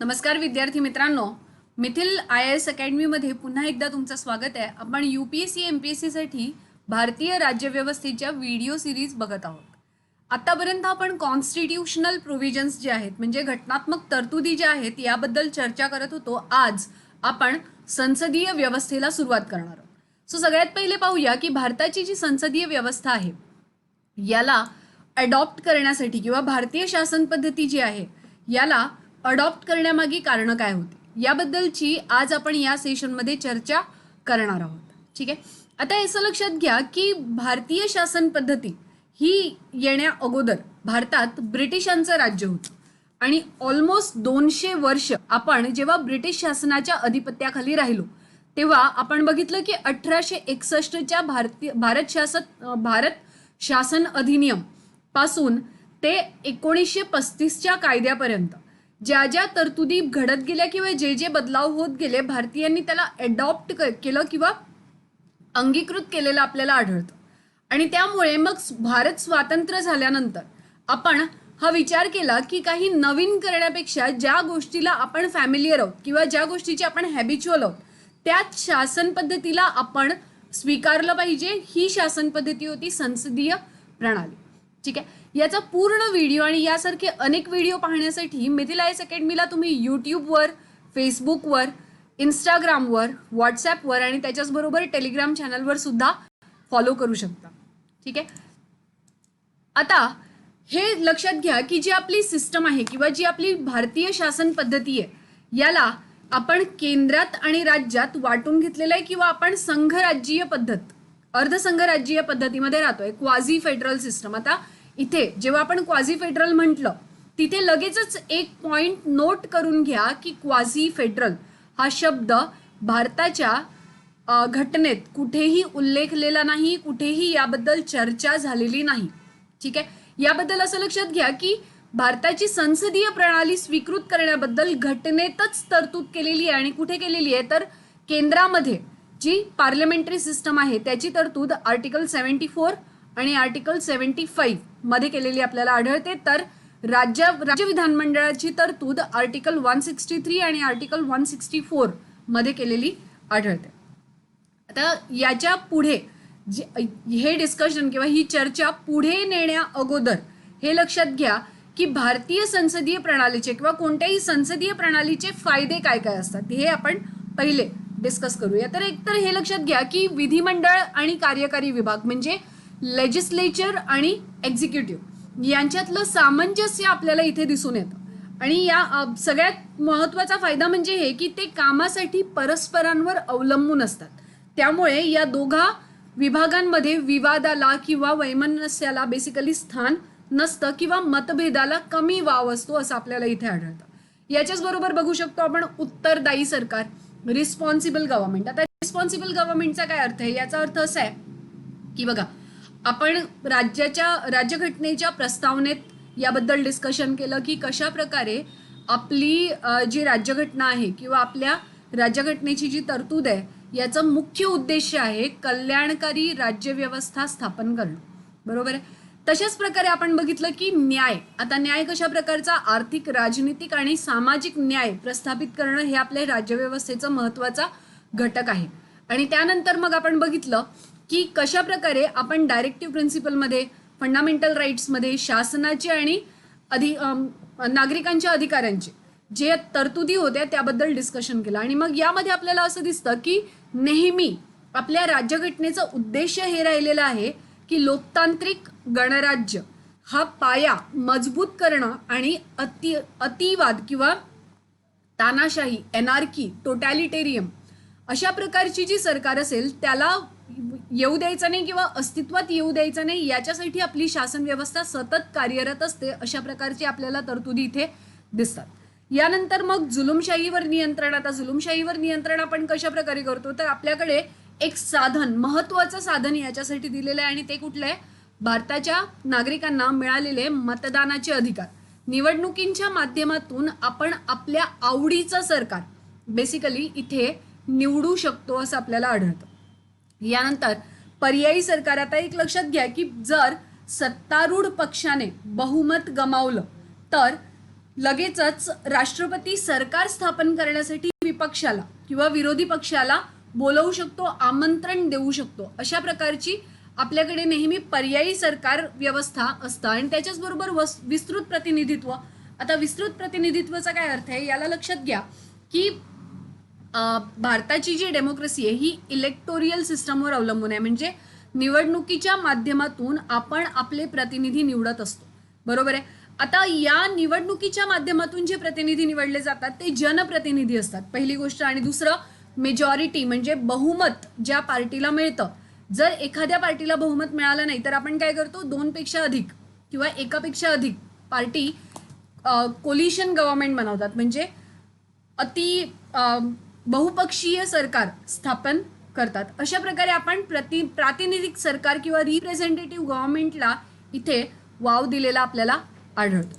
नमस्कार विद्यार्थी मित्रांनो, मिथिल IAS अकॅडमीमध्ये पुन्हा एकदा तुमचं स्वागत आहे. आपण UPSC MPSC साठी भारतीय राज्यव्यवस्थेच्या व्हिडिओ सिरीज बघत आहोत. आतापर्यंत आपण कॉन्स्टिट्यूशनल प्रोव्हिजन्स जे आहेत म्हणजे घटनात्मक तरतुदी ज्या आहेत याबद्दल चर्चा करत होतो. आज आपण संसदीय व्यवस्थेला सुरुवात करणार आहोत. सो सगळ्यात पहिले पाहूया की भारताची जी संसदीय व्यवस्था आहे याला अडॉप्ट करण्यासाठी किंवा भारतीय शासन पद्धती जी आहे याला अडॉप्ट करण्यामागे कारण काय होते याबद्दलची आज आपण या सेशनमध्ये चर्चा करणार आहोत. ठीक आहे. आता असं लक्षात घ्या की भारतीय शासन पद्धती ही येण्या अगोदर भारतात ब्रिटिशांचं राज्य होतं आणि ऑलमोस्ट 200 वर्ष आपण जेव्हा ब्रिटिश शासनाच्या अधिपत्याखाली राहिलो तेव्हा आपण बघितलं की 1861च्या भारत शासन अधिनियम पासून ते 1935च्या कायद्यापर्यंत ज्या ज्या तरतुदी घडत गेल्या किंवा जे जे बदलाव होत गेले भारतीयांनी त्याला अडॉप्ट केलं किंवा अंगीकृत केलेलं आपल्याला आढळतं. आणि त्यामुळे मग भारत स्वातंत्र्य झाल्यानंतर आपण हा विचार केला की काही नवीन करण्यापेक्षा ज्या गोष्टीला आपण फॅमिलियर आहोत किंवा ज्या गोष्टीची आपण हॅबिच्युअल आहोत त्याच शासन पद्धतीला आपण स्वीकारलं पाहिजे. ही शासन पद्धती होती संसदीय प्रणाली. ठीक आहे. याचा पूर्ण व्हिडिओ आणि यासारखे अनेक व्हिडिओ पाहण्यासाठी मिथिल IAS अकॅडमीला तुम्ही यूट्यूबवर, फेसबुकवर, इंस्टाग्रामवर, व्हॉट्सॲपवर आणि त्याच्याचबरोबर टेलिग्राम चॅनलवर सुद्धा फॉलो करू शकता. ठीक आहे. आता हे लक्षात घ्या की जी आपली सिस्टम आहे किंवा जी आपली भारतीय शासन पद्धती आहे याला आपण केंद्रात आणि राज्यात वाटून घेतलेलं आहे किंवा आपण संघराज्यीय पद्धत, अर्धसंघराज्यीय पद्धतीमध्ये राहतोय, क्वाझी फेडरल सिस्टम. आता इथे जेव्हा आपण क्वाझी फेडरल म्हटलं तिथे लगेचच एक पॉइंट नोट करून घ्या की क्वाझी फेडरल हा शब्द भारताच्या घटनेत कुठेही उल्लेखलेला नाही, कुठेही याबद्दल चर्चा झालेली नाही. ठीक आहे. याबद्दल असं लक्षात घ्या की भारताची संसदीय प्रणाली स्वीकृत करण्याबद्दल घटनेतच तरतूद केलेली आहे आणि कुठे केलेली आहे तर केंद्रामध्ये जी पार्लमेंटरी सिस्टम आहे त्याची तरतूद आर्टिकल 74 आणि आर्टिकल 75 मध्ये केलेली आपल्याला आढळते. तर राज्य विधानमंडळाची तरतूद आर्टिकल 163 आणि आर्टिकल 164 मध्ये केलेली आढळते. आता याच्या पुढे हे डिस्कशन किंवा ही चर्चा पुढे नेण्या अगोदर हे लक्षात घ्या की भारतीय संसदीय प्रणालीचे किंवा कोणत्याही संसदीय प्रणालीचे फायदे काय काय असतात हे आपण पहिले डिस्कस करूया. तर एकतर हे लक्षात घ्या की विधिमंडळ आणि कार्यकारी विभाग म्हणजे लेजिस्लेचर आणि एक्झिक्युटिव्ह यांच्यातलं सामंजस्य आपल्याला इथे दिसून येतं आणि या सगळ्यात महत्त्वाचा फायदा म्हणजे हे की ते कामासाठी परस्परांवर अवलंबून असतात. त्यामुळे या दोघा विभागांमध्ये विवादाला किंवा वैमनस्याला बेसिकली स्थान नसतं किंवा मतभेदाला कमी वाव असतो असं आपल्याला इथे आढळतं. याच्याच बरोबर बघू शकतो आपण उत्तरदायी सरकार, रिस्पॉन्सिबल गव्हर्नमेंट. आता रिस्पॉन्सिबल गव्हर्नमेंटचा काय अर्थ आहे? याचा अर्थ असा आहे की बघा आपण राज्यघटनेच्या प्रस्तावनेत याबद्दल डिस्कशन केलं की कशा प्रकारे आपली जी राज्यघटना आहे किंवा आपल्या राज्यघटनेची जी तरतूद आहे याचं मुख्य उद्देश आहे कल्याणकारी राज्यव्यवस्था स्थापन करणं. बरोबर आहे. तशाच प्रकारे आपण बघितलं की न्याय. आता न्याय कशा प्रकारचा? आर्थिक, राजनीतिक आणि सामाजिक न्याय प्रस्थापित करणं हे आपल्या राज्यव्यवस्थेचा महत्त्वाचा घटक आहे. आणि त्यानंतर मग आपण बघितलं की कशा प्रकारे आपण डायरेक्टिव्ह प्रिन्सिपलमध्ये, फंडामेंटल राईट्समध्ये शासनाचे आणि नागरिकांच्या अधिकारांचे जे तरतुदी होत्या त्याबद्दल डिस्कशन केलं. आणि मग यामध्ये आपल्याला असं दिसतं की नेहमी आपल्या राज्यघटनेचा उद्देश हे राहिलेला आहे की लोकतांत्रिक गणराज्य हा पाया मजबूत करणं आणि अतिवाद किंवा तानाशाही, एनार्की, टोटॅलिटेरियम अशा प्रकारची जी सरकार असेल त्याला येऊ द्यायचं नाही किंवा अस्तित्वात येऊ द्यायचं नाही याच्यासाठी आपली शासन व्यवस्था सतत कार्यरत असते. अशा प्रकारची आपल्याला तरतुदी इथे दिसतात. यानंतर मग जुलुमशाहीवर नियंत्रण. आता जुलुमशाहीवर नियंत्रण आपण कशा प्रकारे करतो तर आपल्याकडे एक साधन, महत्त्वाचं साधन याच्यासाठी दिलेलं आहे आणि ते कुठलं आहे? भारताच्या नागरिकांना मिळालेले मतदानाचे अधिकार. निवडणुकींच्या माध्यमातून आपण आपल्या आवडीचं सरकार बेसिकली इथे निवडू शकतो असं आपल्याला आढळतं. यानंतर पर्यायी सरकार. आता एक लक्षात घ्या की जर सत्तारूढ पक्षाने बहुमत गमावलं तर लगेचच राष्ट्रपती सरकार स्थापन करण्यासाठी विपक्षाला किंवा विरोधी पक्षाला बोलवू शकतो, आमंत्रण देऊ शकतो. अशा प्रकारची आपल्याकडे नेहमी पर्यायी सरकार व्यवस्था असतं. आणि त्याच्याचबरोबर विस्तृत प्रतिनिधित्व. आता विस्तृत प्रतिनिधित्वाचा काय अर्थ आहे याला लक्षात घ्या की भारताची जी डेमोक्रेसी आहे ही इलेक्टोरियल सिस्टमवर अवलंबून आहे. म्हणजे निवडणुकीच्या माध्यमातून आपण आपले प्रतिनिधी निवडत असतो, बरोबर आहे. आता या निवडणुकीच्या माध्यमातून जे प्रतिनिधी निवडले जातात ते जनप्रतिनिधी असतात, पहिली गोष्ट. आणि दुसरं, मेजॉरिटी म्हणजे बहुमत ज्या पार्टीला मिळतं. जर एखाद्या पार्टीला बहुमत मिळालं नाही तर आपण काय करतो, 2 पेक्षा अधिक किंवा एकापेक्षा अधिक पार्टी कोलिशन गव्हर्नमेंट बनवतात. म्हणजे अति बहुपक्षीय सरकार स्थापन करतात. अशा प्रकारे आपण प्रातिनिधिक सरकार किंवा रिप्रेझेंटेटिव्ह गव्हर्नमेंटला इथे वाव दिलेला आपल्याला आढळतो.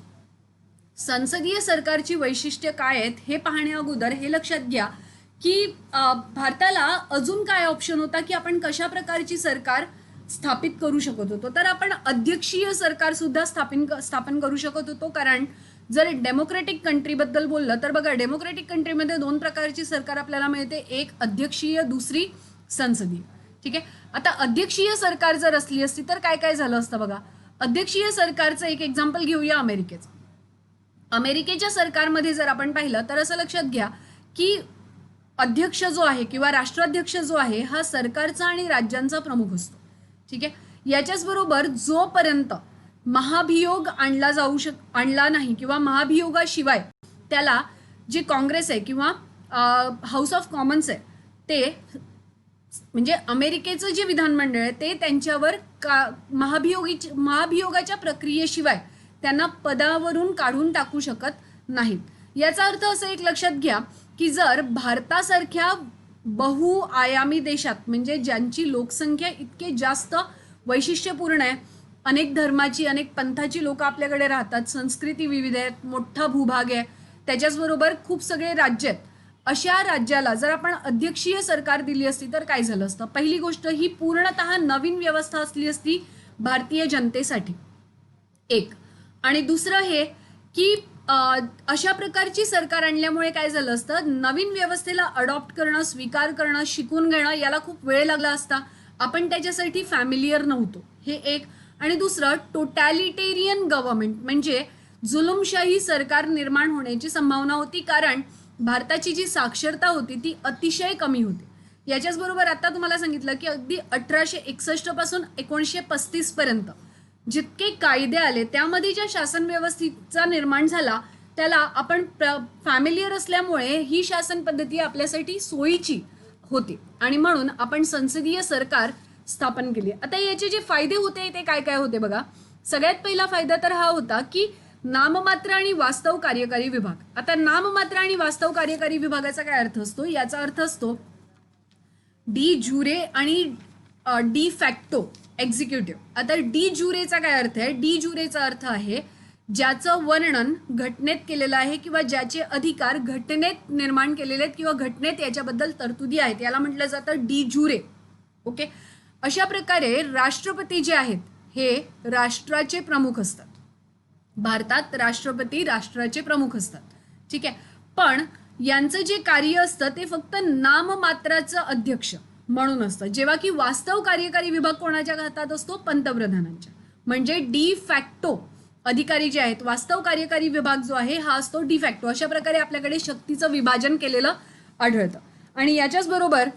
संसदीय सरकारची वैशिष्ट्य काय आहेत हे पाहण्या अगोदर हे लक्षात घ्या की भारताला अजून काय ऑप्शन होता की आपण कशा प्रकारची सरकार स्थापित करू शकत होतो. तर आपण अध्यक्षीय सरकार सुद्धा स्थापन करू शकत होतो. कारण जर डेमोक्रेटिक कंट्रीबद्दल बोललं तर बघा, डेमोक्रेटिक कंट्रीमध्ये 2 प्रकारची सरकार आपल्याला मिळते, एक अध्यक्षीय, दुसरी संसदीय. ठीक आहे. आता अध्यक्षीय सरकार जर असली असती तर काय काय झालं असतं बघा. अध्यक्षीय सरकारचं एक एक्झाम्पल घेऊया अमेरिकेचं. अमेरिकेच्या सरकारमध्ये जर आपण पाहिलं तर असं लक्षात घ्या की अध्यक्ष जो आहे किंवा राष्ट्राध्यक्ष जो आहे हा सरकारचा आणि राज्यांचा प्रमुख असतो. ठीक आहे. याच्याच बरोबर जोपर्यंत महाभियोग आणला नाही किंवा महाभियोगाशिवाय त्याला जे काँग्रेस आहे किंवा हाऊस ऑफ कॉमन्स आहे ते म्हणजे अमेरिकेचं जे विधानमंडळ आहे ते त्यांच्यावर महाभियोगाच्या प्रक्रियेशिवाय त्यांना पदावरून काढून टाकू शकत नाहीत. याचा अर्थ असं एक लक्षात घ्या की जर भारतासारख्या बहुआयामी देशात म्हणजे ज्यांची लोकसंख्या इतके जास्त वैशिष्ट्यपूर्ण आहे, अनेक धर्माची अनेक पंथाची लोक आपल्याकडे राहतात, संस्कृती विविध आहेत, मोठा भूभाग आहे, त्याच्याचबरोबर खूप सगळे राज्य आहेत, अशा राज्याला जर आपण अध्यक्षीय सरकार दिली असती तर काय झालं असतं. पहिली गोष्ट, ही पूर्णतः नवीन व्यवस्था असली असती भारतीय जनतेसाठी एक. आणि दुसरं हे की अशा प्रकारची सरकार आणल्यामुळे काय झालं असतं, नवीन व्यवस्थेला अडॉप्ट करणं, स्वीकार करणं, शिकून घेणं याला खूप वेळ लागला असता. आपण त्याच्यासाठी फॅमिलियर नव्हतो, हे एक. आणि दुसरं, टोटॅलिटेरियन गव्हर्नमेंट म्हणजे जुलुमशाही सरकार निर्माण होण्याची संभावना होती. कारण भारताची जी साक्षरता होती ती अतिशय कमी होती. याच्याच बरोबर आता तुम्हाला सांगितलं की अगदी 1861 पासून 1935 पर्यंत जितके कायदे आले त्यामध्ये ज्या शासन व्यवस्थेचा निर्माण झाला त्याला आपण फॅमिलियर असल्यामुळे ही शासन पद्धती आपल्यासाठी सोयीची होती आणि म्हणून आपण संसदीय सरकार स्थापन केली. आता याचे जे फायदे होते ते काय काय होते बघा. सगळ्यात पहिला फायदा तर हा होता की नाममात्र आणि वास्तव कार्यकारी विभाग. आता नाममात्र आणि वास्तव कार्यकारी विभागाचा काय अर्थ असतो, याचा अर्थ असतो डी ज्युरे आणि डी फॅक्टो एक्झिक्युटिव्ह. आता डी ज्युरेचा काय अर्थ आहे, डी ज्युरेचा अर्थ आहे ज्याचं वर्णन घटनेत केलेलं आहे किंवा ज्याचे अधिकार घटनेत निर्माण केलेले आहेत किंवा घटनेत याच्याबद्दल तरतुदी आहेत, याला म्हटलं जातं डी ज्युरे. ओके. अशा प्रकारे राष्ट्रपती जे आहेत हे राष्ट्राचे प्रमुख असतात. भारतात राष्ट्रपती राष्ट्राचे प्रमुख असतात. ठीक आहे. पण यांचं जे कार्य असतं ते फक्त नाममात्राचं अध्यक्ष म्हणून असतं, जेव्हा की वास्तव कार्यकारी विभाग कोणाच्या हातात असतो, पंतप्रधानांच्या. म्हणजे डी फॅक्टो अधिकारी जे आहेत, वास्तव कार्यकारी विभाग जो आहे हा असतो डी फॅक्टो. अशा प्रकारे आपल्याकडे शक्तीचं विभाजन केलेलं आढळतं. आणि याच्याच बरोबर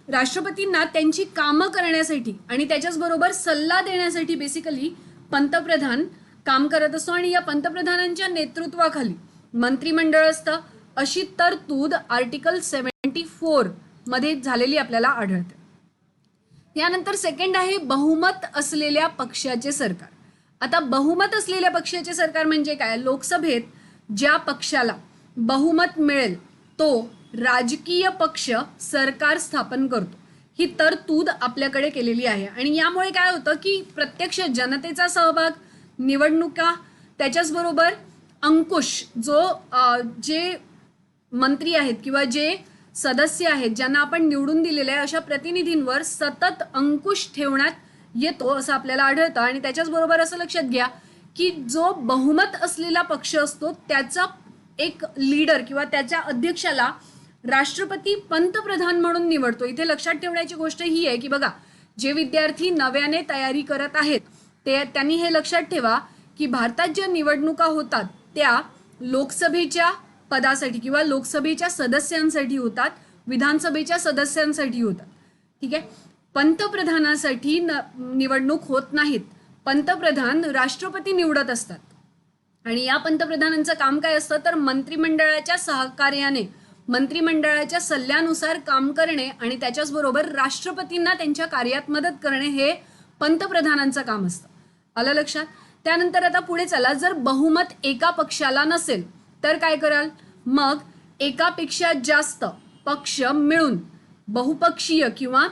राष्ट्रपतींना त्यांची कामं करण्यासाठी आणि त्याच्याच बरोबर सल्ला देण्यासाठी बेसिकली पंतप्रधान काम करत असतो आणि या पंतप्रधानांच्या नेतृत्वाखाली मंत्रिमंडळ असतं. अशी तरतूद आर्टिकल 74 मध्ये झालेली आपल्याला आढळते. यानंतर सेकंड आहे बहुमत असलेल्या पक्षाचे सरकार. आता बहुमत असलेल्या पक्षाचे सरकार म्हणजे काय, लोकसभेत ज्या पक्षाला बहुमत मिळेल तो राजकीय पक्ष सरकार स्थापन करतो, ही तरतूद आपल्याकडे केलेली आहे. आणि यामुळे काय होतं की प्रत्यक्ष जनतेचा सहभाग, निवडणुका, त्याच्याचबरोबर अंकुश जो जे मंत्री आहेत किंवा जे सदस्य आहेत ज्यांना आपण निवडून दिलेले आहे अशा प्रतिनिधींवर सतत अंकुश ठेवण्यात येतो असं आपल्याला आढळतं. आणि त्याच्याचबरोबर असं लक्षात घ्या की जो बहुमत असलेला पक्ष असतो त्याचा एक लीडर किंवा त्याच्या अध्यक्षाला राष्ट्रपती पंतप्रधान म्हणून निवडतो. इथे लक्षात ठेवण्याची गोष्ट ही आहे की बघा, जे विद्यार्थी नव्याने तयारी करत आहेत त्यांनी हे लक्षात ठेवा की भारतात ज्या निवडणुका होतात त्या लोकसभेच्या पदासाठी किंवा लोकसभेच्या सदस्यांसाठी होतात, विधानसभेच्या सदस्यांसाठी होतात. ठीक आहे. पंतप्रधानासाठी निवडणूक होत नाहीत. पंतप्रधान राष्ट्रपती निवडत असतात. आणि या पंतप्रधानांचं काम काय असतं तर मंत्रिमंडळाच्या सहकार्याने, मंत्रिमंडळाच्या सल्ल्यानुसार काम करणे आणि त्याच्याचबरोबर राष्ट्रपतींना त्यांच्या कार्यात मदत करणे हे पंतप्रधानांचं काम असतं. आलं लक्षात? त्यानंतर आता पुढे चला, जर बहुमत एका पक्षाला नसेल तर काय कराल? मग एकापेक्षा जास्त पक्ष मिळून बहुपक्षीय किंवा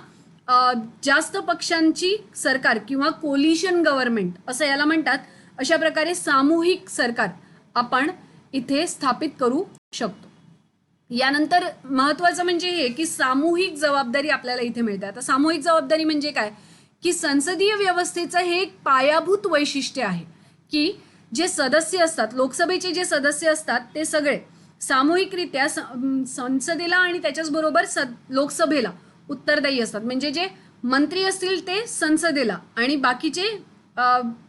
जास्त पक्षांची सरकार किंवा कोलिशन गव्हर्नमेंट असं याला म्हणतात, अशा प्रकारे सामूहिक सरकार आपण इथे स्थापित करू शकतो. यानंतर महत्वाचं म्हणजे हे की सामूहिक जबाबदारी आपल्याला इथे मिळते. आता सामूहिक जबाबदारी म्हणजे काय की संसदीय व्यवस्थेचं हे एक पायाभूत वैशिष्ट्य आहे की जे सदस्य असतात, लोकसभेचे जे सदस्य असतात ते सगळे सामूहिकरित्या संसदेला आणि त्याच्याचबरोबर लोकसभेला उत्तरदायी असतात. म्हणजे जे मंत्री असतील ते संसदेला आणि बाकीचे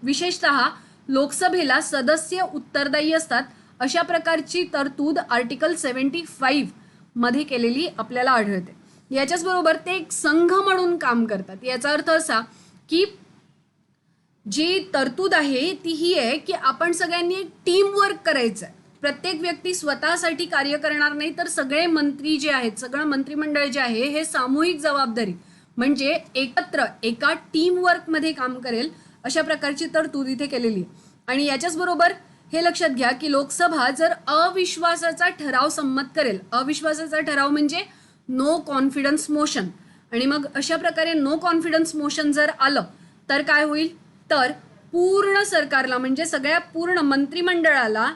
विशेषतः लोकसभेला सदस्य उत्तरदायी असतात. अशा प्रकारची तरतूद आर्टिकल 75 मध्ये केलेली आपल्याला आढळते. याच्याचबरोबर ते एक संघ म्हणून काम करतात. याचा अर्थ असा की जी तरतूद आहे ती ही आहे की आपण सगळ्यांनी एक टीम वर्क करायचं आहे. प्रत्येक व्यक्ती स्वतःसाठी कार्य करणार नाही, तर सगळे मंत्री जे आहेत, सगळं मंत्रिमंडळ जे आहे हे सामूहिक जबाबदारी म्हणजे एकत्र एका टीम वर्कमध्ये काम करेल, अशा प्रकारची तरतूद इथे केलेली आहे. आणि याच्याच बरोबर हे लक्षात घ्या की लोकसभा जर अविश्वासाचा ठराव संमत करेल, अविश्वासाचा ठराव म्हणजे नो कॉन्फिडन्स मोशन, आणि मग अशा प्रकारे नो कॉन्फिडन्स मोशन जर आलं तर काय होईल तर पूर्ण सरकारला म्हणजे सगळ्या पूर्ण मंत्रिमंडळाला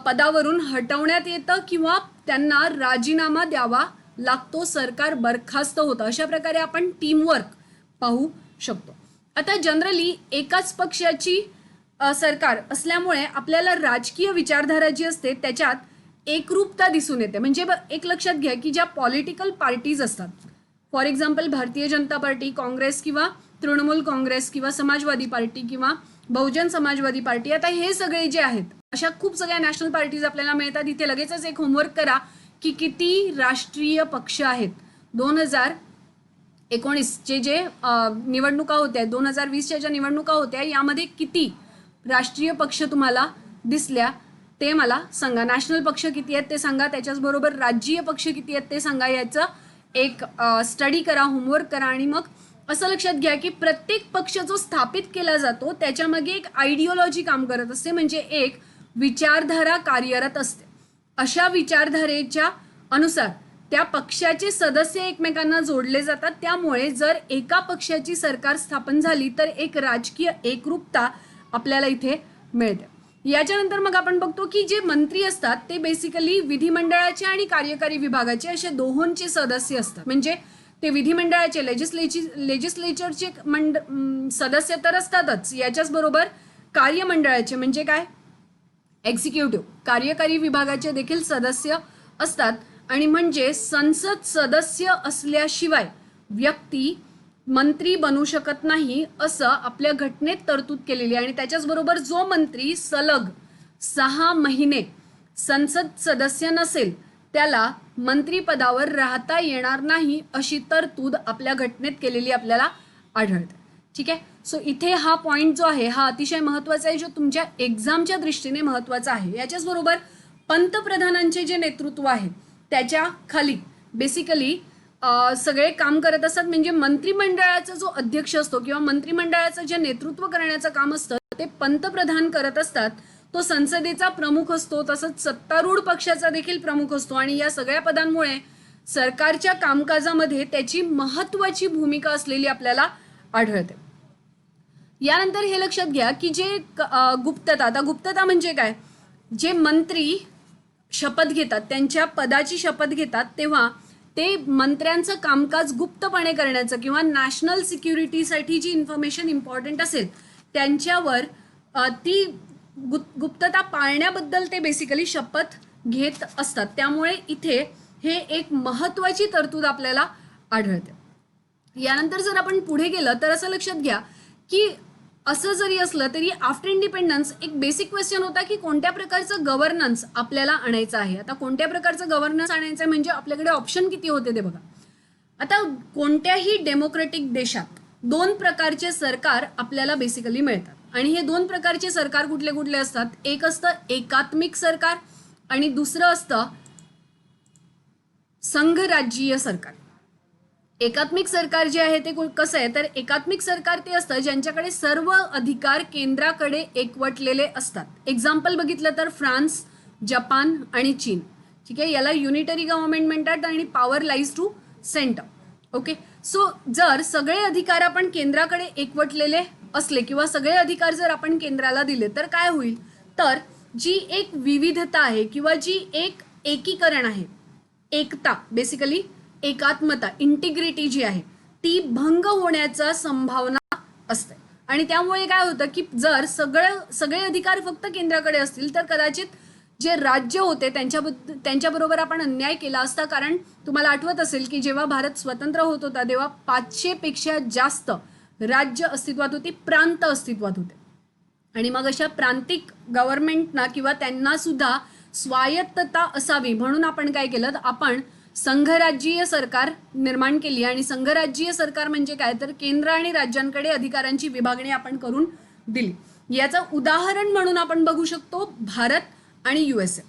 पदावरून हटवण्यात येतं किंवा त्यांना राजीनामा द्यावा लागतो, सरकार बरखास्त होतं. अशा प्रकारे आपण टीमवर्क पाहू शकतो. आता जनरली एकाच पक्षाची सरकार असल्यामुळे आपल्याला राजकीय विचारधारा जी असते त्याच्यात एकरूपता दिसून येते. म्हणजे एक लक्षात घ्या की ज्या पॉलिटिकल पार्टीज असतात, for example Bharatiya Janata party, Congress किंवा तृणमूल काँग्रेस किंवा समाजवादी पार्टी किंवा बहुजन समाजवादी पार्टी, आता हे सगळे जे आहेत अशा खूप सगळ्या नॅशनल पार्टीज आपल्याला मिळतात. इथे लगेचच एक होमवर्क करा की किती राष्ट्रीय पक्ष आहेत. 2019चे जे निवडणुका होत्या, 2020च्या ज्या निवडणुका होत्या, यामध्ये किती राष्ट्रीय पक्ष तुम्हाला दिसल्या ते मला सांगा. नॅशनल पक्ष किती आहेत ते सांगा, त्याच्याचबरोबर राज्यीय पक्ष किती आहेत ते सांगा. याचं एक स्टडी करा, होमवर्क करा. आणि मग असं लक्षात घ्या की प्रत्येक पक्ष जो स्थापित केला जातो त्याच्यामागे एक आयडिओलॉजी काम करत असते, म्हणजे एक विचारधारा कार्यरत असते. अशा विचारधारेच्या अनुसार त्या पक्षाचे सदस्य एकमेकांना जोडले जातात. त्यामुळे जर एका पक्षाची सरकार स्थापन झाली तर एक राजकीय एकरूपता आपल्याला इथे मिळते. याच्यानंतर मग आपण बघतो की जे मंत्री असतात ते बेसिकली विधिमंडळाचे आणि कार्यकारी विभागाचे असे दोहोंचे सदस्य असतात. म्हणजे ते विधिमंडळाचे लेजिस्लेचरचे सदस्य तर असतातच, याच्याच बरोबर कार्यमंडळाचे म्हणजे काय एक्झिक्युटिव्ह, कार्यकारी विभागाचे देखील सदस्य असतात. आणि म्हणजे संसद सदस्य असल्याशिवाय व्यक्ती मंत्री बनू शकत नाही असं आपल्या घटनेत तरतूद केलेली आहे. आणि त्याच्याचबरोबर जो मंत्री सलग 6 महिने संसद सदस्य नसेल त्याला मंत्रिपदावर राहता येणार नाही अशी तरतूद आपल्या घटनेत केलेली आपल्याला आढळते. ठीक आहे. सो इथे हा पॉइंट जो आहे हा अतिशय महत्त्वाचा आहे, जो तुमच्या एक्झामच्या दृष्टीने महत्त्वाचा आहे. याच्याचबरोबर पंतप्रधानांचे जे नेतृत्व आहे त्याच्या खाली बेसिकली सगळे काम करत असतात. म्हणजे मंत्रिमंडळाचा जो अध्यक्ष असतो किंवा मंत्रिमंडळाचं जे नेतृत्व करण्याचं काम असतं ते पंतप्रधान करत असतात. तो संसदेचा प्रमुख असतो, तसंच सत्तारूढ पक्षाचा देखील प्रमुख असतो. आणि या सगळ्या पदांमुळे सरकारच्या कामकाजामध्ये त्याची महत्त्वाची भूमिका असलेली आपल्याला आढळते. यानंतर हे लक्षात घ्या की जे गुप्तता, आता गुप्तता म्हणजे काय, जे मंत्री शपथ घेतात, त्यांच्या पदाची शपथ घेतात तेव्हा ते मंत्र्यांचं कामकाज गुप्तपणे करण्याचं किंवा नॅशनल सिक्युरिटीसाठी जी इन्फॉर्मेशन इम्पॉर्टंट असेल त्यांच्यावर ती गुप्तता पाळण्याबद्दल ते बेसिकली शपथ घेत असतात. त्यामुळे इथे हे एक महत्वाची तरतूद आपल्याला आढळते. यानंतर जर आपण पुढे गेलं तर असं लक्षात घ्या की असं जरी असलं तरी आफ्टर इंडिपेंडन्स एक बेसिक क्वेश्चन होता की कोणत्या प्रकारचं गव्हर्नन्स आपल्याला आणायचं आहे. आता कोणत्या प्रकारचं गव्हर्नन्स आणायचं म्हणजे आपल्याकडे ऑप्शन किती होते ते बघा. आता कोणत्याही डेमोक्रेटिक देशात 2 प्रकारचे सरकार आपल्याला बेसिकली मिळतात आणि हे 2 प्रकारचे सरकार कुठले कुठले असतात. एक असतं एकात्मिक सरकार आणि दुसरं असतं संघराज्यीय सरकार. एकात्मिक सरकार जे आहे ते कसं आहे तर एकात्मिक सरकार ते असतं ज्यांच्याकडे सर्व अधिकार केंद्राकडे एकवटलेले असतात. एक्झाम्पल बघितलं तर फ्रान्स, जपान आणि चीन. ठीक आहे, याला युनिटरी गव्हर्नमेंट म्हणतात आणि power lies to centre. Okay, so जर सगळे अधिकार आपण केंद्राकडे एकवटलेले असले किंवा सगळे अधिकार जर आपण केंद्राला दिले तर काय होईल तर जी एक विविधता आहे किंवा जी एक एकीकरण आहे, एकता बेसिकली एकात्मता इंटिग्रिटी जी आहे ती भंग होण्याचा संभावना असते. आणि त्यामुळे काय होतं की जर सगळे अधिकार फक्त केंद्राकडे असतील तर कदाचित जे राज्य होते त्यांच्याबरोबर आपण अन्याय केला असता. कारण तुम्हाला आठवत असेल की जेव्हा भारत स्वतंत्र होत होता तेव्हा 500 पेक्षा जास्त राज्य अस्तित्वात होती, प्रांत अस्तित्वात होते. आणि मग अशा प्रांतिक गव्हर्नमेंटना किंवा त्यांना सुद्धा स्वायत्तता असावी म्हणून आपण काय केलं, आपण संघराज्यीय सरकार निर्माण केली. आणि संघराज्यीय सरकार म्हणजे काय तर केंद्र आणि राज्यांकडे अधिकारांची विभागणी आपण करून दिली. याचं उदाहरण म्हणून आपण बघू शकतो भारत आणि USA.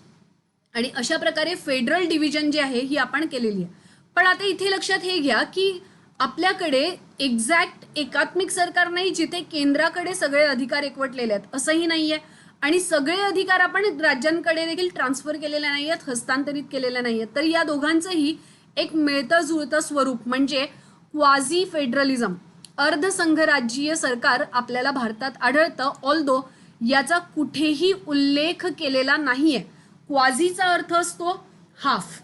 आणि अशा प्रकारे फेडरल डिव्हिजन जे आहे ही आपण केलेली आहे. पण आता इथे लक्षात हे घ्या की आपल्याकडे एक्झॅक्ट एकात्मिक सरकार नाही जिथे केंद्राकडे सगळे अधिकार एकवटलेले आहेत असंही नाहीये आणि सगळे अधिकार आपण राज्यांकडे देखील ट्रान्सफर केलेले नाही आहेत, हस्तांतरित केलेले नाही आहेत. तर या दोघांचंही एक मिळतं जुळतं स्वरूप म्हणजे क्वाझी फेडरलिझम, अर्धसंघराज्यीय सरकार आपल्याला भारतात आढळतं. ऑल्दो याचा कुठेही उल्लेख केलेला नाहीये. क्वाझीचा अर्थ असतो हाफ.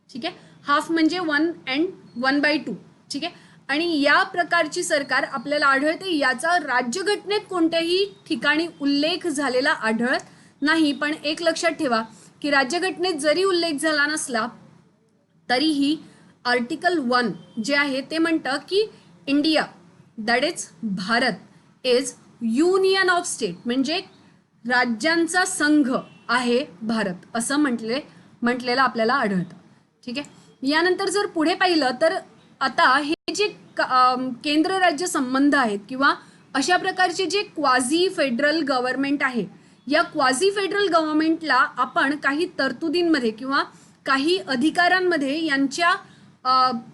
ठीक आहे, हाफ म्हणजे 1 and 1/2. ठीक आहे, आणि या प्रकारची सरकार आपल्याला आढळते. याचा राज्यघटनेत कोणत्याही ठिकाणी उल्लेख झालेला आढळत नाही. पण एक लक्षात ठेवा की राज्यघटनेत जरी उल्लेख झाला नसला तरीही आर्टिकल 1 जे आहे ते म्हणतं की India that is Bharat is union of state म्हणजे राज्यांचा संघ आहे भारत असं म्हटलेलं आपल्याला आढळतं. ठीक आहे, यानंतर जर पुढे पाहिलं तर आता हे जे केंद्र राज्य संबंध आहेत किंवा अशा प्रकारचे जे क्वाझी फेडरल गव्हर्नमेंट आहे या क्वाझी फेडरल गव्हर्नमेंटला आपण काही तरतुदींमध्ये किंवा काही अधिकारांमध्ये यांच्या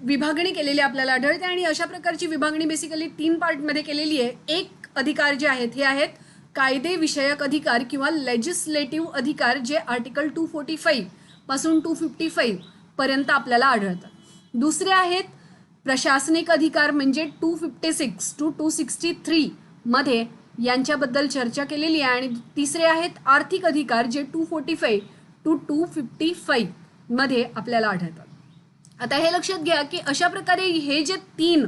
विभागणी केलेली आपल्याला आढळते. आणि अशा प्रकारची विभागणी बेसिकली 3 पार्टमध्ये केलेली आहे. एक अधिकार जे आहेत हे आहेत कायदे विषयक अधिकार किंवा लेजिस्लेटिव्ह अधिकार जे आर्टिकल 245 पासून 255 पर्यंत आपल्याला आढळतात. दुसरे आहेत प्रशासनिक अधिकार म्हणजे 256 to 263 मध्ये यांच्याबद्दल चर्चा केलेली आहे. आणि तिसरे आहेत आर्थिक अधिकार जे 245 to 255 मध्ये आपल्याला आढळतात. आता हे लक्षात घ्या की अशा प्रकारे हे जे 3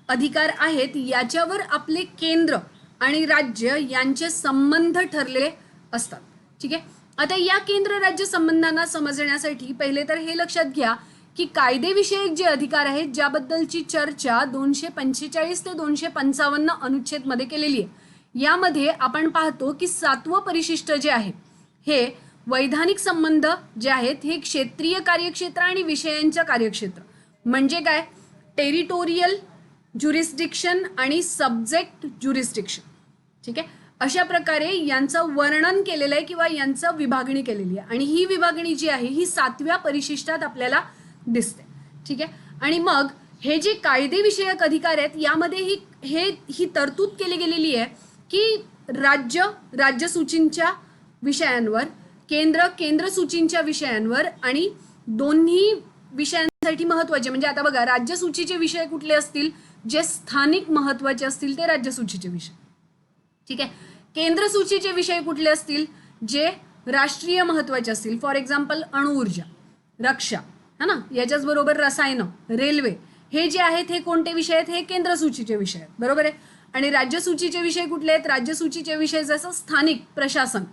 अधिकार आहेत याच्यावर आपले केंद्र आणि राज्य यांचे संबंध ठरलेले असतात. ठीक आहे, आता या केंद्र राज्य संबंधांना समजण्यासाठी पहिले तर हे लक्षात घ्या की कायदेविषयक जे अधिकार आहेत ज्याबद्दलची चर्चा 245 ते 255 अनुच्छेदमध्ये केलेली आहे. यामध्ये आपण पाहतो की 7वं परिशिष्ट जे आहे हे वैधानिक संबंध जे आहेत हे क्षेत्रीय कार्यक्षेत्र आणि विषयांच्या कार्यक्षेत्र म्हणजे काय टेरिटोरियल ज्युरिस्डिक्शन आणि सब्जेक्ट ज्युरिस्डिक्शन. ठीक आहे, अशा प्रकारे यांचं वर्णन केलेलं आहे किंवा यांचं विभागणी केलेली आहे. आणि ही विभागणी जी आहे ही 7व्या परिशिष्टात आपल्याला दिसते. ठीक आहे, आणि मग हे जे कायदेविषयक अधिकार आहेत यामध्ये ही तरतूद केली गेलेली आहे की राज्यसूचींच्या विषयांवर, केंद्र सूचींच्या विषयांवर आणि दोन्ही विषयांसाठी महत्त्वाचे म्हणजे आता बघा राज्यसूचीचे विषय कुठले असतील जे स्थानिक महत्त्वाचे असतील ते राज्यसूचीचे विषय. ठीक आहे, केंद्र सूचीचे विषय कुठले असतील जे राष्ट्रीय महत्त्वाचे असतील. फॉर एक्झाम्पल अणुऊर्जा, रक्षा है ना, याच्याच बरोबर रसायनं, रेल्वे हे जे आहेत हे कोणते विषय आहेत हे केंद्र सूचीचे विषय आहेत. बरोबर आहे. आणि राज्यसूचीचे विषय कुठले आहेत? राज्यसूचीचे विषय जसं स्थानिक प्रशासन,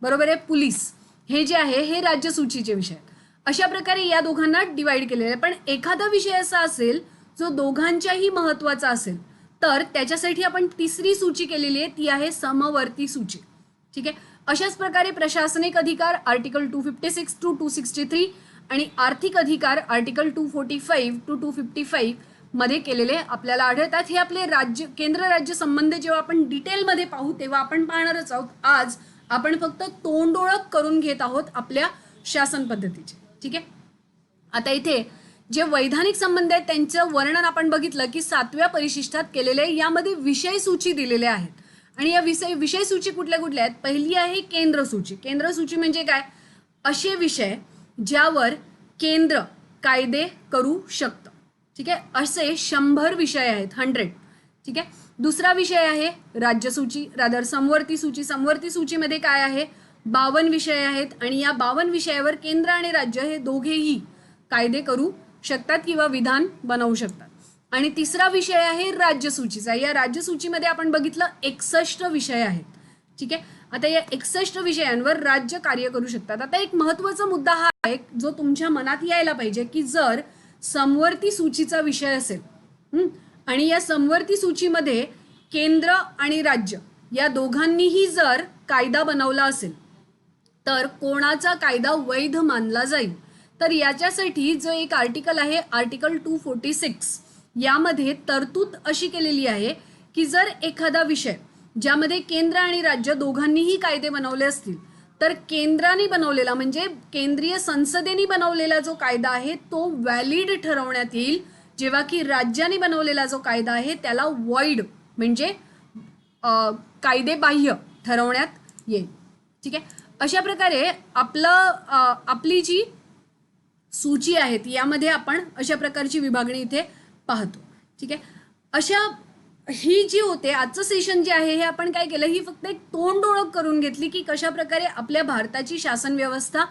बरोबर आहे, पोलीस, हे जे आहे हे राज्यसूचीचे विषय आहेत. अशा प्रकारे या दोघांना डिवाइड केलेलं आहे. पण एखादा विषय असा असेल जो दोघांच्याही महत्वाचा असेल तर त्याच्यासाठी आपण तिसरी सूची केलेली आहे, ती आहे समवर्ती सूची. ठीक आहे. अशाच प्रकारे प्रशासनिक अधिकार आर्टिकल 256 टू 263 आणि आर्थिक अधिकार आर्टिकल 245 टू 255 मध्ये केलेले आपल्याला आढळतात. हे आपले राज्य केंद्र राज्य संबंध जेव्हा आपण डिटेलमध्ये पाहू तेव्हा आपण पाहणारच आहोत. आज आपण फक्त तोंड ओळख करून घेत आहोत आपल्या शासन पद्धतीचे. ठीक आहे. आता इथे जे वैधानिक संबंध आहेत त्यांचं वर्णन आपण बघितलं की 7व्या परिशिष्टात केलेले आहे. यामध्ये विषय सूची दिलेले आहेत आणि या विषय सूची कुठल्या कुठल्या आहेत? पहिली आहे केंद्र सूची. केंद्र सूची म्हणजे काय? असे विषय ज्यावर केंद्र कायदे करू शकतं. ठीक आहे. असे 100 विषय आहेत, 100. ठीक आहे. दुसरा विषय आहे राज्यसूची, रादर समवर्ती सूची. समवर्ती सूचीमध्ये काय आहे? 52 विषय आहेत आणि या 52 विषयावर केंद्र आणि राज्य हे दोघेही कायदे करू शकतात किंवा विधान बनवू शकतात. आणि तिसरा विषय आहे राज्यसूचीचा. या राज्यसूचीमध्ये आपण बघितलं 61 विषय आहेत. ठीक आहे. आता या 61 विषयांवर राज्य कार्य करू शकतात. आता एक महत्त्वाचा मुद्दा हा आहे जो तुमच्या मनात यायला पाहिजे की जर समवर्ती सूचीचा विषय असेल आणि या समवर्ती सूचीमध्ये केंद्र आणि राज्य या दोघांनीही जर कायदा बनवला असेल तर कोणाचा कायदा वैध मानला जाईल? तर याच्यासाठी जो एक आर्टिकल आहे आर्टिकल 246 यामध्ये तरतूद अशी केलेली आहे की जर एखादा विषय ज्यामध्ये केंद्र आणि राज्य दोघांनीही कायदे बनवले असतील तर केंद्राने बनवलेला म्हणजे केंद्रीय संसदेने बनवलेला जो कायदा आहे तो व्हॅलिड ठरवण्यात येईल, जेव्हा की राज्याने बनवलेला जो कायदा आहे त्याला वॉइड म्हणजे कायदेबाह्य ठरवण्यात येईल. ठीक आहे. अशा प्रकारे आपली जी सूची आहे यामध्ये आपण अशा प्रकारची विभागणी इथे पाहतो. ठीक आहे. ही जी होते आजचं सेशन जे आहे हे आपण काय केलं, ही फक्त एक तोंड ओळख करून घेतली की कशा प्रकारे आपल्या भारताची शासन व्यवस्था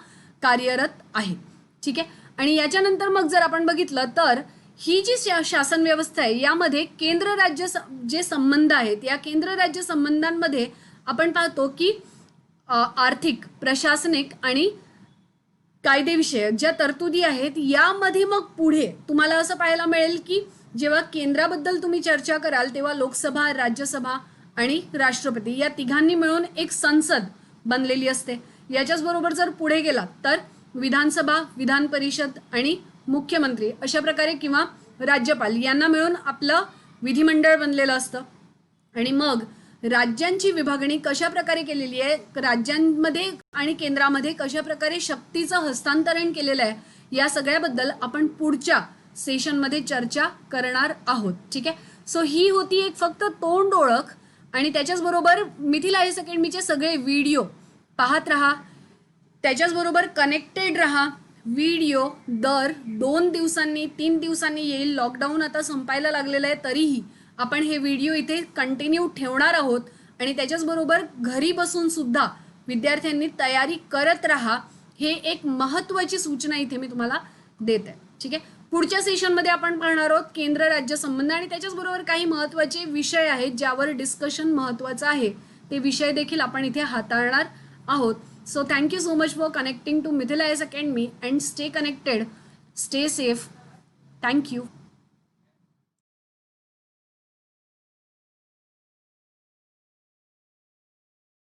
कार्यरत आहे. ठीक आहे. आणि याच्यानंतर मग जर आपण बघितलं तर ही जी शासन व्यवस्था आहे यामध्ये केंद्र राज्य जे संबंध आहेत या केंद्र राज्य संबंधांमध्ये आपण पाहतो की आर्थिक, प्रशासनिक आणि कायदेविषयक ज्या तरतुदी आहेत यामध्ये मग पुढे तुम्हाला असं पाहायला मिळेल की जेव्हा केंद्राबद्दल तुम्ही चर्चा कराल तेव्हा लोकसभा, राज्यसभा आणि राष्ट्रपती या तिघांनी मिळून एक संसद बनलेली असते. याच्याच बरोबर जर पुढे गेलात तर विधानसभा, विधान परिषद आणि मुख्यमंत्री अशा प्रकारे किंवा राज्यपाल यांना मिळून आपलं विधिमंडळ बनलेलं असतं. आणि मग राज्यांची विभागणी कशा प्रकारे केलेली आहे, राज्यांमध्ये आणि केंद्रामध्ये कशा प्रकारे शक्तीचं हस्तांतरण केलेलं आहे या सगळ्याबद्दल आपण पुढच्या सेशनमध्ये चर्चा करणार आहोत. ठीक आहे. सो ही होती एक फक्त तोंड ओळख आणि त्याच्याचबरोबर मिथिला आय एस अकॅडमीचे सगळे व्हिडिओ पाहत राहा, त्याच्याचबरोबर कनेक्टेड राहा. व्हिडिओ दर 2 दिवसांनी 3 दिवसांनी येईल. लॉकडाऊन आता संपायला लागलेलं आहे तरीही आपण हे व्हिडिओ इथे कंटिन्यू ठेवणार आहोत आणि त्याच्याचबरोबर घरी बसून सुद्धा विद्यार्थ्यांनी तयारी करत राहा. हे एक महत्त्वाची सूचना इथे मी तुम्हाला देत आहे. ठीक आहे. पुढच्या सेशनमध्ये आपण पाहणार आहोत केंद्र राज्य संबंध आणि त्याच्याचबरोबर काही महत्त्वाचे विषय आहेत ज्यावर डिस्कशन महत्त्वाचं आहे. ते विषय देखील आपण इथे हाताळणार आहोत. So thank you so much for connecting to Mithila IAS Academy and stay connected, stay safe. Thank you.